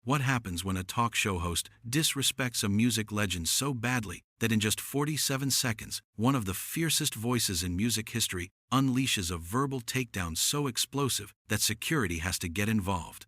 What happens when a talk show host disrespects a music legend so badly that in just 47 seconds, one of the fiercest voices in music history unleashes a verbal takedown so explosive that security has to get involved?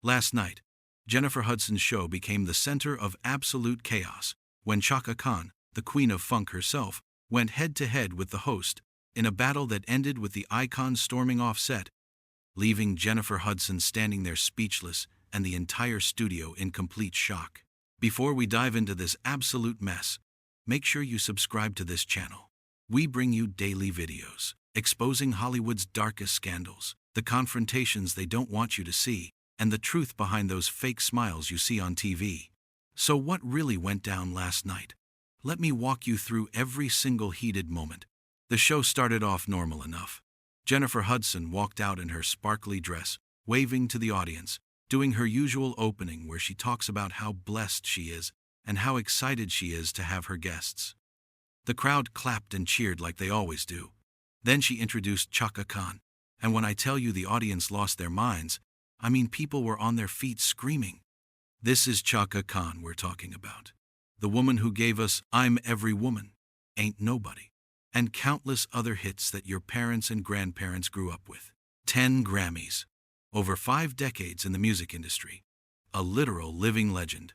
Last night, Jennifer Hudson's show became the center of absolute chaos when Chaka Khan, the queen of funk herself, went head-to-head with the host in a battle that ended with the icon storming off set, leaving Jennifer Hudson standing there speechless and the entire studio in complete shock. Before we dive into this absolute mess, make sure you subscribe to this channel. We bring you daily videos exposing Hollywood's darkest scandals, the confrontations they don't want you to see, and the truth behind those fake smiles you see on TV. So what really went down last night? Let me walk you through every single heated moment. The show started off normal enough. Jennifer Hudson walked out in her sparkly dress, waving to the audience, doing her usual opening where she talks about how blessed she is and how excited she is to have her guests. The crowd clapped and cheered like they always do. Then she introduced Chaka Khan, and when I tell you the audience lost their minds, I mean people were on their feet screaming. This is Chaka Khan we're talking about. The woman who gave us I'm Every Woman, Ain't Nobody, and countless other hits that your parents and grandparents grew up with. 10 Grammys. Over 5 decades in the music industry. A literal living legend.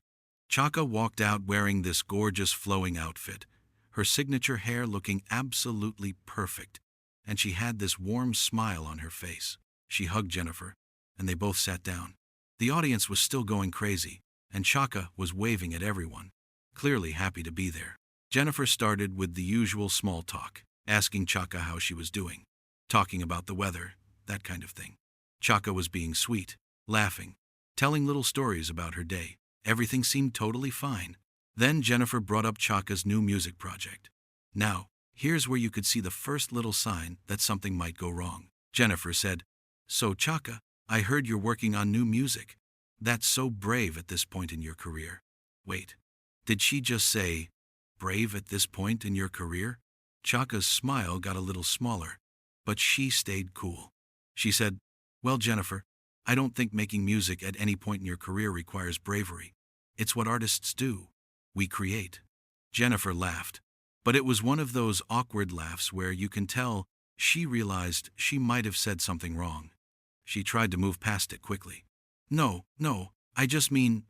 Chaka walked out wearing this gorgeous flowing outfit, her signature hair looking absolutely perfect, and she had this warm smile on her face. She hugged Jennifer, and they both sat down. The audience was still going crazy, and Chaka was waving at everyone, clearly happy to be there. Jennifer started with the usual small talk, asking Chaka how she was doing, talking about the weather, that kind of thing. Chaka was being sweet, laughing, telling little stories about her day. Everything seemed totally fine. Then Jennifer brought up Chaka's new music project. Now, here's where you could see the first little sign that something might go wrong. Jennifer said, "So Chaka, I heard you're working on new music. That's so brave at this point in your career." Wait, did she just say, brave at this point in your career? Chaka's smile got a little smaller, but she stayed cool. She said, "Well, Jennifer, I don't think making music at any point in your career requires bravery. It's what artists do. We create." Jennifer laughed, but it was one of those awkward laughs where you can tell she realized she might have said something wrong. She tried to move past it quickly. No, I just mean,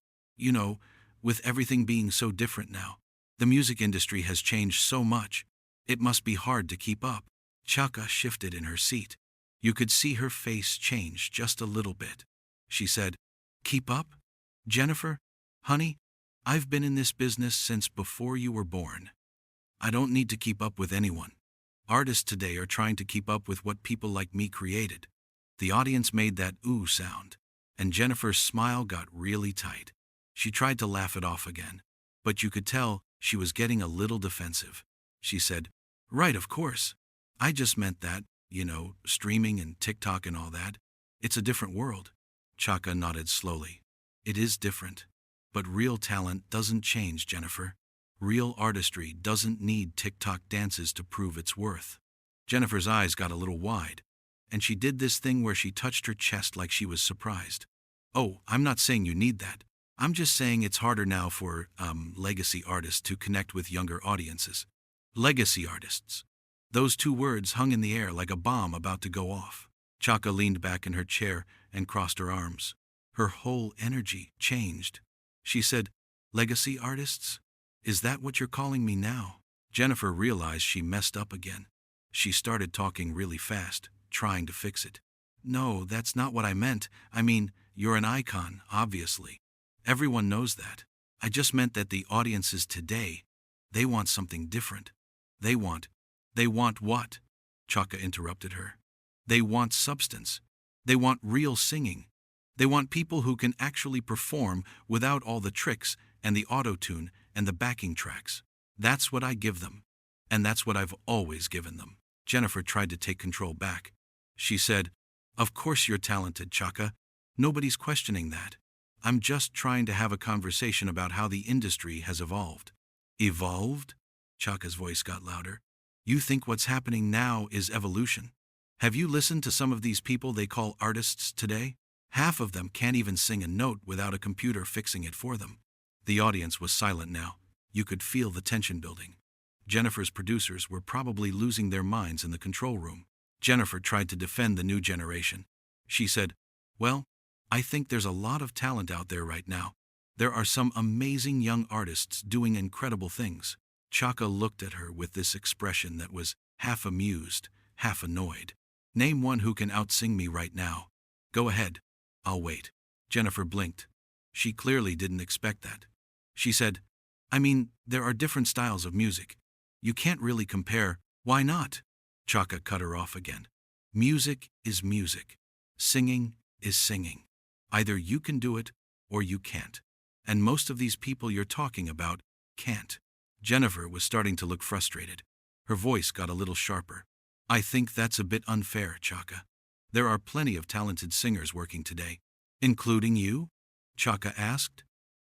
with everything being so different now, the music industry has changed so much. It must be hard to keep up." Chaka shifted in her seat. You could see her face change just a little bit. She said, "Keep up? Jennifer, honey, I've been in this business since before you were born. I don't need to keep up with anyone. Artists today are trying to keep up with what people like me created." The audience made that ooh sound, and Jennifer's smile got really tight. She tried to laugh it off again, but you could tell she was getting a little defensive. She said, "Right, of course. I just meant that, streaming and TikTok and all that. It's a different world." Chaka nodded slowly. "It is different. But real talent doesn't change, Jennifer. Real artistry doesn't need TikTok dances to prove its worth." Jennifer's eyes got a little wide, and she did this thing where she touched her chest like she was surprised. "Oh, I'm not saying you need that. I'm just saying it's harder now for, legacy artists to connect with younger audiences." Legacy artists. Those 2 words hung in the air like a bomb about to go off. Chaka leaned back in her chair and crossed her arms. Her whole energy changed. She said, "Legacy artists? Is that what you're calling me now?" Jennifer realized she messed up again. She started talking really fast, trying to fix it. "No, that's not what I meant. I mean, you're an icon, obviously. Everyone knows that. I just meant that the audiences today, they want something different. They want what?" Chaka interrupted her. "They want substance. They want real singing. They want people who can actually perform without all the tricks and the auto-tune and the backing tracks. That's what I give them. And that's what I've always given them." Jennifer tried to take control back. She said, "Of course you're talented, Chaka. Nobody's questioning that. I'm just trying to have a conversation about how the industry has evolved." "Evolved?" Chaka's voice got louder. "You think what's happening now is evolution? Have you listened to some of these people they call artists today? Half of them can't even sing a note without a computer fixing it for them. The audience was silent now. You could feel the tension building. Jennifer's producers were probably losing their minds in the control room. Jennifer tried to defend the new generation. She said, "Well, I think there's a lot of talent out there right now. There are some amazing young artists doing incredible things." Chaka looked at her with this expression that was half amused, half annoyed. "Name one who can outsing me right now. Go ahead. I'll wait." Jennifer blinked. She clearly didn't expect that. She said, "I mean, there are different styles of music. You can't really compare." "Why not?" Chaka cut her off again. "Music is music. Singing is singing. Either you can do it or you can't. And most of these people you're talking about can't." Jennifer was starting to look frustrated. Her voice got a little sharper. "I think that's a bit unfair, Chaka. There are plenty of talented singers working today." "Including you?" Chaka asked,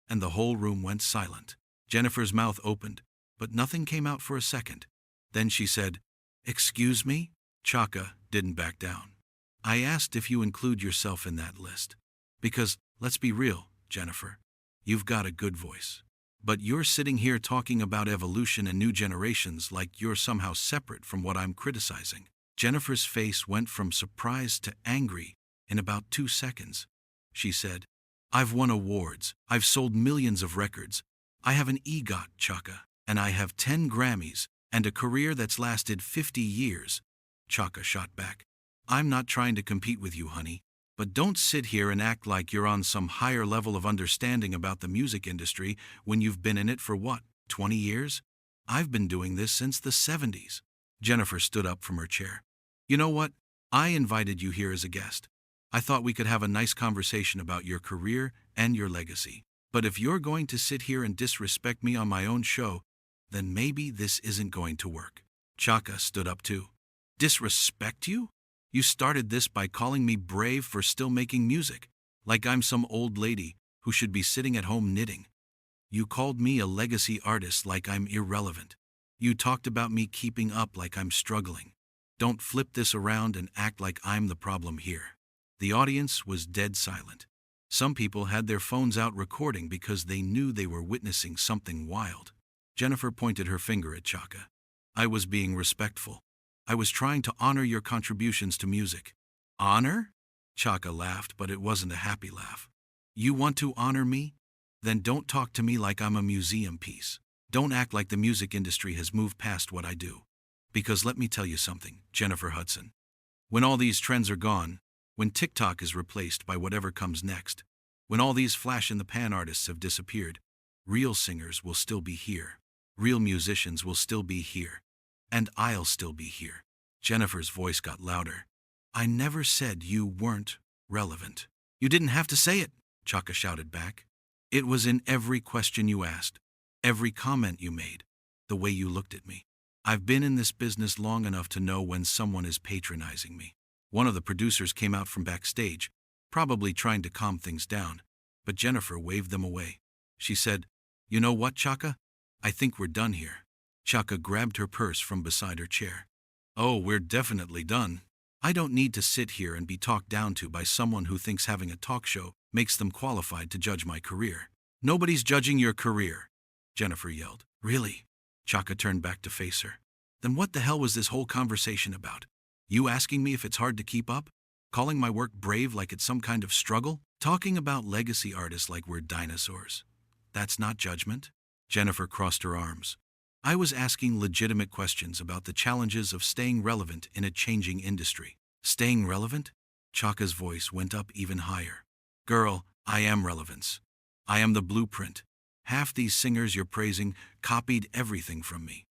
and the whole room went silent. Jennifer's mouth opened, but nothing came out for a second. Then she said, "Excuse me?" Chaka didn't back down. "I asked if you include yourself in that list. Because, let's be real, Jennifer, you've got a good voice. But you're sitting here talking about evolution and new generations like you're somehow separate from what I'm criticizing." Jennifer's face went from surprise to angry in about 2 seconds. She said, "I've won awards, I've sold millions of records, I have an EGOT, Chaka, and I have 10 Grammys, and a career that's lasted 50 years. Chaka shot back. "I'm not trying to compete with you, honey. But don't sit here and act like you're on some higher level of understanding about the music industry when you've been in it for what, 20 years? I've been doing this since the 70s. Jennifer stood up from her chair. "You know what? I invited you here as a guest. I thought we could have a nice conversation about your career and your legacy. But if you're going to sit here and disrespect me on my own show, then maybe this isn't going to work." Chaka stood up too. "Disrespect you? You started this by calling me brave for still making music, like I'm some old lady who should be sitting at home knitting. You called me a legacy artist like I'm irrelevant. You talked about me keeping up like I'm struggling. Don't flip this around and act like I'm the problem here." The audience was dead silent. Some people had their phones out recording because they knew they were witnessing something wild. Jennifer pointed her finger at Chaka. "I was being respectful. I was trying to honor your contributions to music." "Honor?" Chaka laughed, but it wasn't a happy laugh. "You want to honor me? Then don't talk to me like I'm a museum piece. Don't act like the music industry has moved past what I do. Because let me tell you something, Jennifer Hudson. When all these trends are gone, when TikTok is replaced by whatever comes next, when all these flash-in-the-pan artists have disappeared, real singers will still be here. Real musicians will still be here. And I'll still be here." Jennifer's voice got louder. "I never said you weren't relevant." "You didn't have to say it," Chaka shouted back. "It was in every question you asked, every comment you made, the way you looked at me. I've been in this business long enough to know when someone is patronizing me." One of the producers came out from backstage, probably trying to calm things down, but Jennifer waved them away. She said, "You know what, Chaka? I think we're done here." Chaka grabbed her purse from beside her chair. "Oh, we're definitely done. I don't need to sit here and be talked down to by someone who thinks having a talk show makes them qualified to judge my career." "Nobody's judging your career," Jennifer yelled. "Really?" Chaka turned back to face her. "Then what the hell was this whole conversation about? You asking me if it's hard to keep up? Calling my work brave like it's some kind of struggle? Talking about legacy artists like we're dinosaurs? That's not judgment?" Jennifer crossed her arms. "I was asking legitimate questions about the challenges of staying relevant in a changing industry." "Staying relevant?" Chaka's voice went up even higher. "Girl, I am relevance. I am the blueprint. Half these singers you're praising copied everything from me.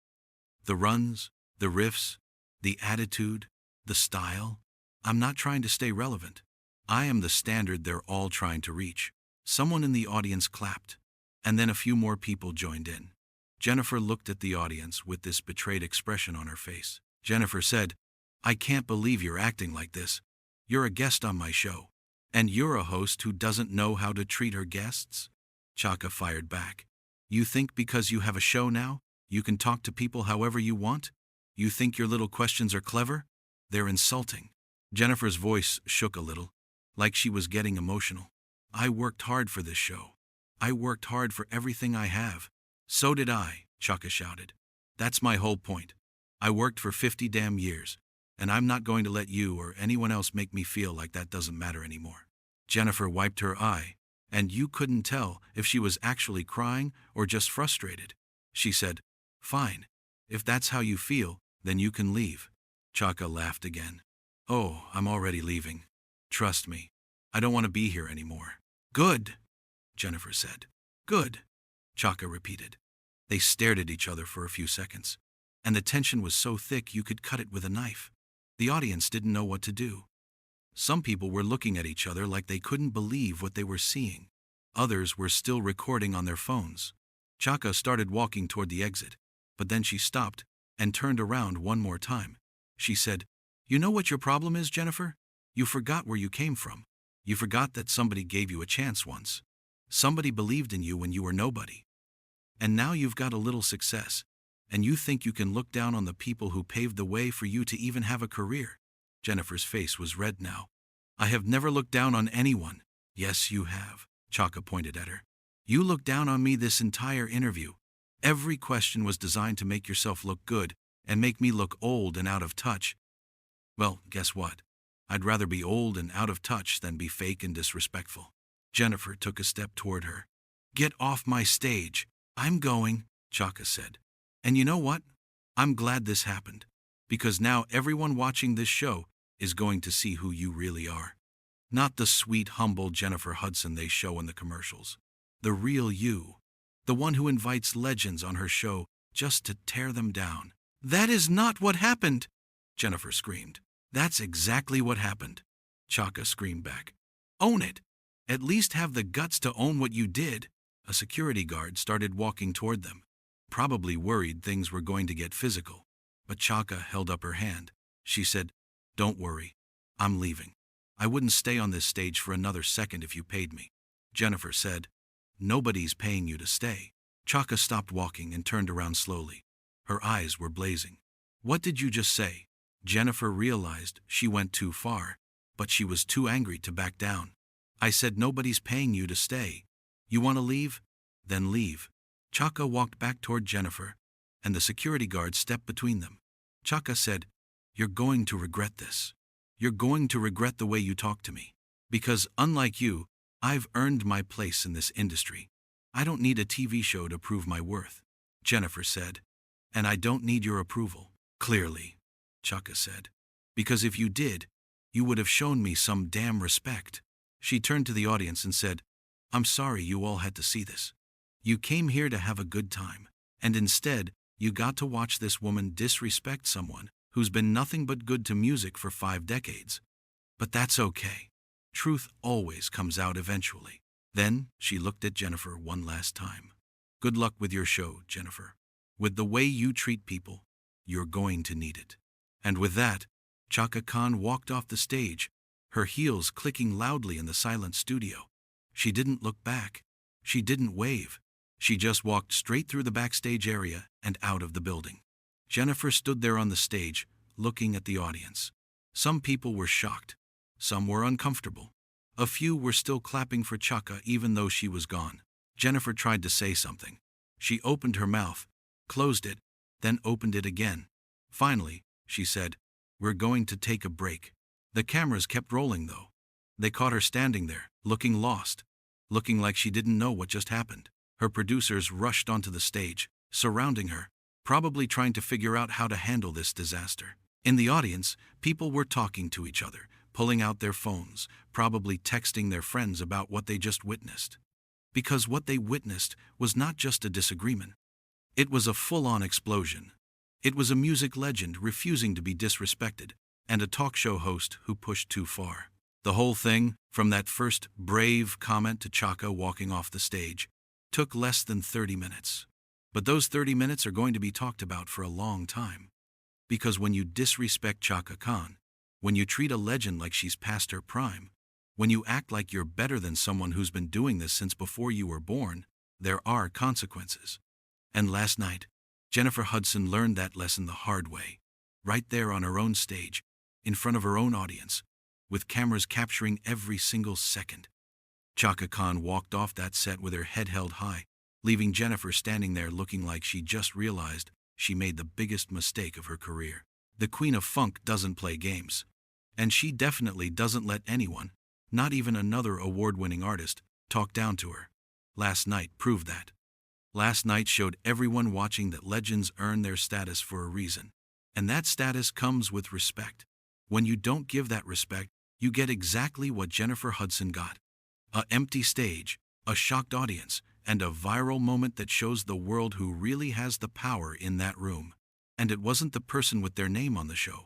The runs, the riffs, the attitude, the style. I'm not trying to stay relevant. I am the standard they're all trying to reach." Someone in the audience clapped, and then a few more people joined in. Jennifer looked at the audience with this betrayed expression on her face. Jennifer said, "I can't believe you're acting like this. You're a guest on my show. And you're a host who doesn't know how to treat her guests?" Chaka fired back. "You think because you have a show now, you can talk to people however you want? You think your little questions are clever? They're insulting." Jennifer's voice shook a little. like she was getting emotional. I worked hard for this show. I worked hard for everything I have. So did I, Chaka shouted. That's my whole point. I worked for 50 damn years, and I'm not going to let you or anyone else make me feel like that doesn't matter anymore. Jennifer wiped her eye, and you couldn't tell if she was actually crying or just frustrated. She said, "Fine. If that's how you feel, then you can leave." Chaka laughed again. "Oh, I'm already leaving. Trust me. I don't want to be here anymore." "Good," Jennifer said. "Good," Chaka repeated. They stared at each other for a few seconds, and the tension was so thick you could cut it with a knife. The audience didn't know what to do. Some people were looking at each other like they couldn't believe what they were seeing. Others were still recording on their phones. Chaka started walking toward the exit, but then she stopped and turned around one more time. She said, "You know what your problem is, Jennifer? You forgot where you came from. You forgot that somebody gave you a chance once. Somebody believed in you when you were nobody. And now you've got a little success, and you think you can look down on the people who paved the way for you to even have a career." Jennifer's face was red now. "I have never looked down on anyone." "Yes, you have," Chaka pointed at her. "You looked down on me this entire interview. Every question was designed to make yourself look good and make me look old and out of touch. Well, guess what? I'd rather be old and out of touch than be fake and disrespectful." Jennifer took a step toward her. "Get off my stage." "I'm going," Chaka said. "And you know what? I'm glad this happened, because now everyone watching this show is going to see who you really are. Not the sweet, humble Jennifer Hudson they show in the commercials. The real you. The one who invites legends on her show just to tear them down." "That is not what happened," Jennifer screamed. "That's exactly what happened," Chaka screamed back. "Own it. At least have the guts to own what you did." A security guard started walking toward them, probably worried things were going to get physical. But Chaka held up her hand. She said, "Don't worry. I'm leaving. I wouldn't stay on this stage for another second if you paid me." Jennifer said, "Nobody's paying you to stay." Chaka stopped walking and turned around slowly. Her eyes were blazing. "What did you just say?" Jennifer realized she went too far, but she was too angry to back down. "I said nobody's paying you to stay. You want to leave? Then leave." Chaka walked back toward Jennifer, and the security guard stepped between them. Chaka said, "You're going to regret this. You're going to regret the way you talk to me. Because, unlike you, I've earned my place in this industry. I don't need a TV show to prove my worth," Jennifer said. "And I don't need your approval." "Clearly," Chaka said. "Because if you did, you would have shown me some damn respect." She turned to the audience and said, "I'm sorry you all had to see this. You came here to have a good time, and instead, you got to watch this woman disrespect someone who's been nothing but good to music for 5 decades. But that's okay. Truth always comes out eventually." Then she looked at Jennifer one last time. "Good luck with your show, Jennifer. With the way you treat people, you're going to need it." And with that, Chaka Khan walked off the stage, her heels clicking loudly in the silent studio. She didn't look back. She didn't wave. She just walked straight through the backstage area and out of the building. Jennifer stood there on the stage, looking at the audience. Some people were shocked. Some were uncomfortable. A few were still clapping for Chaka even though she was gone. Jennifer tried to say something. She opened her mouth, closed it, then opened it again. Finally, she said, "We're going to take a break." The cameras kept rolling though. They caught her standing there, looking lost, looking like she didn't know what just happened. Her producers rushed onto the stage, surrounding her, probably trying to figure out how to handle this disaster. In the audience, people were talking to each other, pulling out their phones, probably texting their friends about what they just witnessed. Because what they witnessed was not just a disagreement. It was a full-on explosion. It was a music legend refusing to be disrespected, and a talk show host who pushed too far. The whole thing, from that first brave comment to Chaka walking off the stage, took less than 30 minutes. But those 30 minutes are going to be talked about for a long time. Because when you disrespect Chaka Khan, when you treat a legend like she's past her prime, when you act like you're better than someone who's been doing this since before you were born, there are consequences. And last night, Jennifer Hudson learned that lesson the hard way, right there on her own stage, in front of her own audience, with cameras capturing every single second. Chaka Khan walked off that set with her head held high, leaving Jennifer standing there looking like she just realized she made the biggest mistake of her career. The Queen of Funk doesn't play games. And she definitely doesn't let anyone, not even another award-winning artist, talk down to her. Last night proved that. Last night showed everyone watching that legends earn their status for a reason. And that status comes with respect. When you don't give that respect, you get exactly what Jennifer Hudson got. An empty stage, a shocked audience, and a viral moment that shows the world who really has the power in that room. And it wasn't the person with their name on the show.